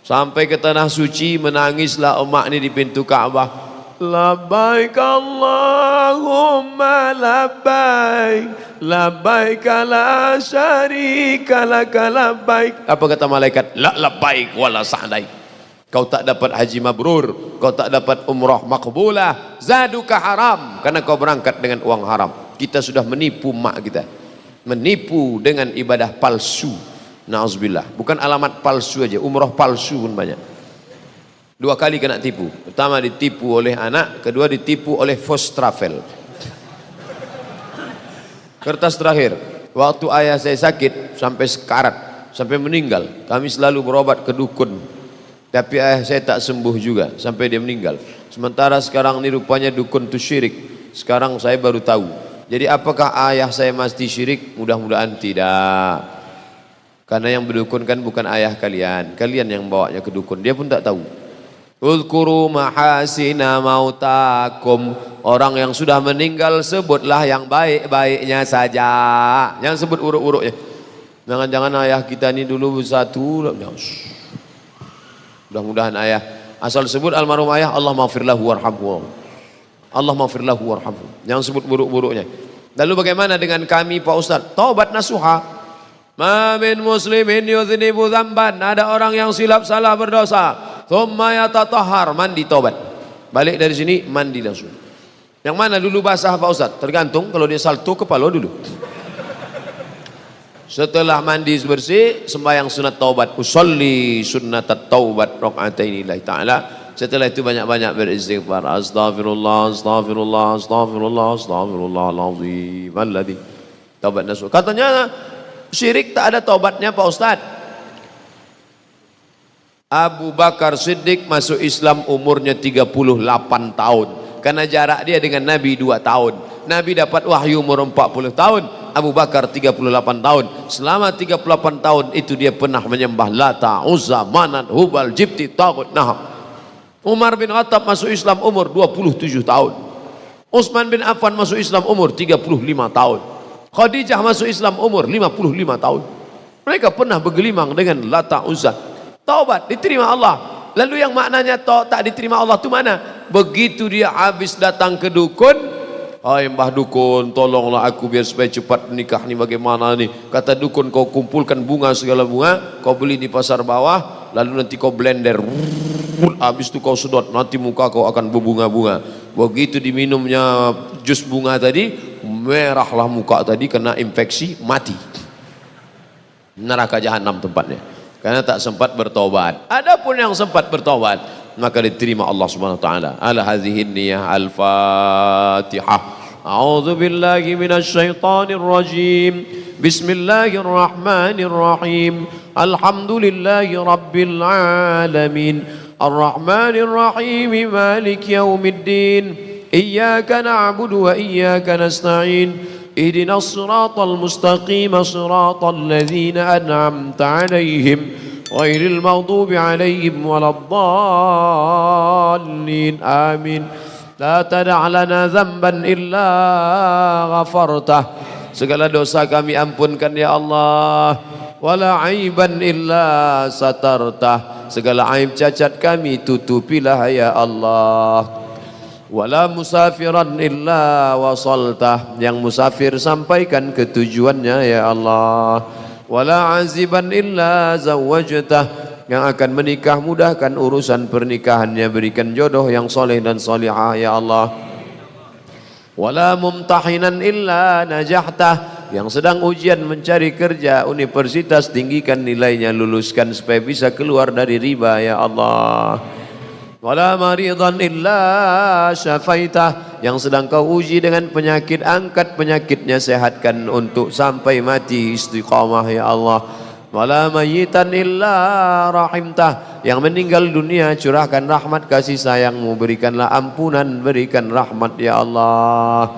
Sampai ke tanah suci menangislah emak ini di pintu Ka'bah. Labbaik Allahumma labbaik, labbaik la syarika laka labbaik. Apa kata malaikat? La labbaik wala sa'daik. Kau tak dapat haji mabrur, kau tak dapat umrah makbulah, zaduka haram, karena kau berangkat dengan uang haram. Kita sudah menipu mak kita, menipu dengan ibadah palsu. Na'udzubillah. Bukan alamat palsu aja, umrah palsu pun banyak. 2 kali kena tipu. Pertama ditipu oleh anak, kedua ditipu oleh first travel. Kertas terakhir, waktu ayah saya sakit sampai sekarat, sampai meninggal, kami selalu berobat ke dukun. Tapi ayah saya tak sembuh juga sampai dia meninggal. Sementara sekarang ini rupanya dukun itu syirik. Sekarang saya baru tahu. Jadi apakah ayah saya mesti syirik? Mudah-mudahan tidak. Karena yang berdukunkan bukan ayah kalian. Kalian yang bawanya ke dukun. Dia pun tak tahu. Uzkuru mahasina mautakum. Orang yang sudah meninggal sebutlah yang baik-baiknya saja. Jangan sebut uruk-uruknya. Jangan-jangan ayah kita ini dulu bersatu. Mudah-mudahan ayah asal sebut almarhum ayah, Allah maghfirlahu warhamhu, Allah maghfirlahu warhamhu. Jangan sebut buruk-buruknya. Lalu bagaimana dengan kami Pak Ustaz? Taubat nasuha. Ma min muslimin yudhnibu dzamban. Ada orang yang silap salah berdosa, thumma yatatahhar, mandi taubat. Balik dari sini mandi langsung. Yang mana dulu basah Pak Ustaz? Tergantung, kalau dia salto kepala dulu. Setelah mandi bersih, sembahyang sunat taubat. Usolli sunnatat taubat raka'ataini lillahi ta'ala. Setelah itu banyak-banyak beristighfar. Astaghfirullah, astaghfirullah, astaghfirullah, astaghfirullahaladzim alladzi. Taubat nasuh. Katanya syirik tak ada taubatnya Pak Ustaz. Abu Bakar Siddiq masuk Islam umurnya 38 tahun. Karena jarak dia dengan Nabi 2 tahun. Nabi dapat wahyu umur 40 tahun, Abu Bakar 38 tahun. Selama 38 tahun itu dia pernah menyembah Lata, Uzza, Manat, Hubal, Jibti, Tagut, Nahab. Umar bin Khattab masuk Islam umur 27 tahun. Utsman bin Affan masuk Islam umur 35 tahun. Khadijah masuk Islam umur 55 tahun. Mereka pernah bergelimang dengan Lata, Uzza. Taubat diterima Allah. Lalu yang maknanya tak diterima Allah itu mana? Begitu dia habis datang ke dukun, hai mbah dukun, tolonglah aku biar supaya cepat nikah nih, bagaimana nih? Kata dukun, kau kumpulkan bunga, segala bunga, kau beli di pasar bawah, lalu nanti kau blender, habis itu kau sedot, nanti muka kau akan berbunga-bunga. Begitu diminumnya jus bunga tadi, merahlah muka tadi, kena infeksi, mati. Neraka jahanam tempatnya. Karena tak sempat bertobat. Adapun yang sempat bertobat, maka diterima Allah Subhanahu wa taala. Ala hadhihi niyyah al-Fatihah. A'udzu billahi minasy syaithanir rajim. Bismillahirrahmanirrahim. Alhamdulillahi rabbil alamin. Arrahmanir rahim. Maliki yaumiddin. Iyyaka na'budu wa iyyaka nasta'in. اهدنا الصراط المستقيم صراط الذين أنعمت عليهم غير المغضوب عليهم ولا الضالين آمين لا تدع لنا ذنبا إلا غفرته segala dosa kami ampunkan ya Allah, wala aiban illa satartah, segala aib cacat kami tutupilah ya Allah. Wala musafiran illa wasaltah, yang musafir sampaikan ke tujuannya ya Allah. wala aziban illa zawwajtah, yang akan menikah mudahkan urusan pernikahannya, berikan jodoh yang soleh dan solihah ya Allah. Wala mumtahinan illa najahtah, yang sedang ujian mencari kerja universitas, tinggikan nilainya, luluskan supaya bisa keluar dari riba ya Allah. Wala maridan illa syafaitah, yang sedang kau uji dengan penyakit, angkat penyakitnya, sehatkan untuk sampai mati istiqamah ya Allah. Wala mayyitan illa rahimtah, yang meninggal dunia curahkan rahmat kasih sayangmu, berikanlah ampunan, berikan rahmat ya Allah.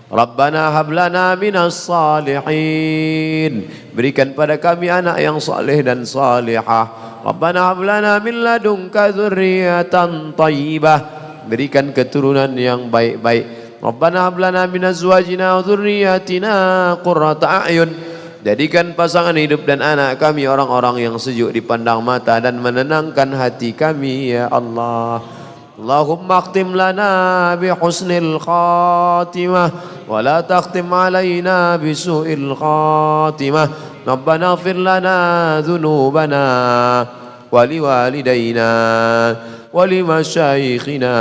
Rabbana hablana minas salihin, berikan pada kami anak yang saleh dan salihah. Rabbana hablana min ladunka dzurriyyatan thayyibah, berikan keturunan yang baik-baik. Rabbana hablana min azwajina wa dzurriyyatina qurrata a'yun, jadikan pasangan hidup dan anak kami orang-orang yang sejuk dipandang mata dan menenangkan hati kami ya Allah. Allahumma akhtim lana bi husnil khatimah wa la takhtim alaina bi su'il khatimah. Rabbana ighfir lana dhunubana wa liwalidayna wa limasyayikhina,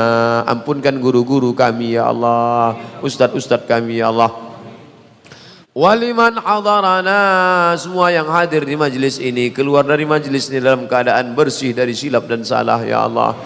ampunkan guru-guru kami ya Allah, ustaz-ustaz kami ya Allah. Waliman hadarana, semua yang hadir di majlis ini, keluar dari majlis ini dalam keadaan bersih dari silap dan salah ya Allah.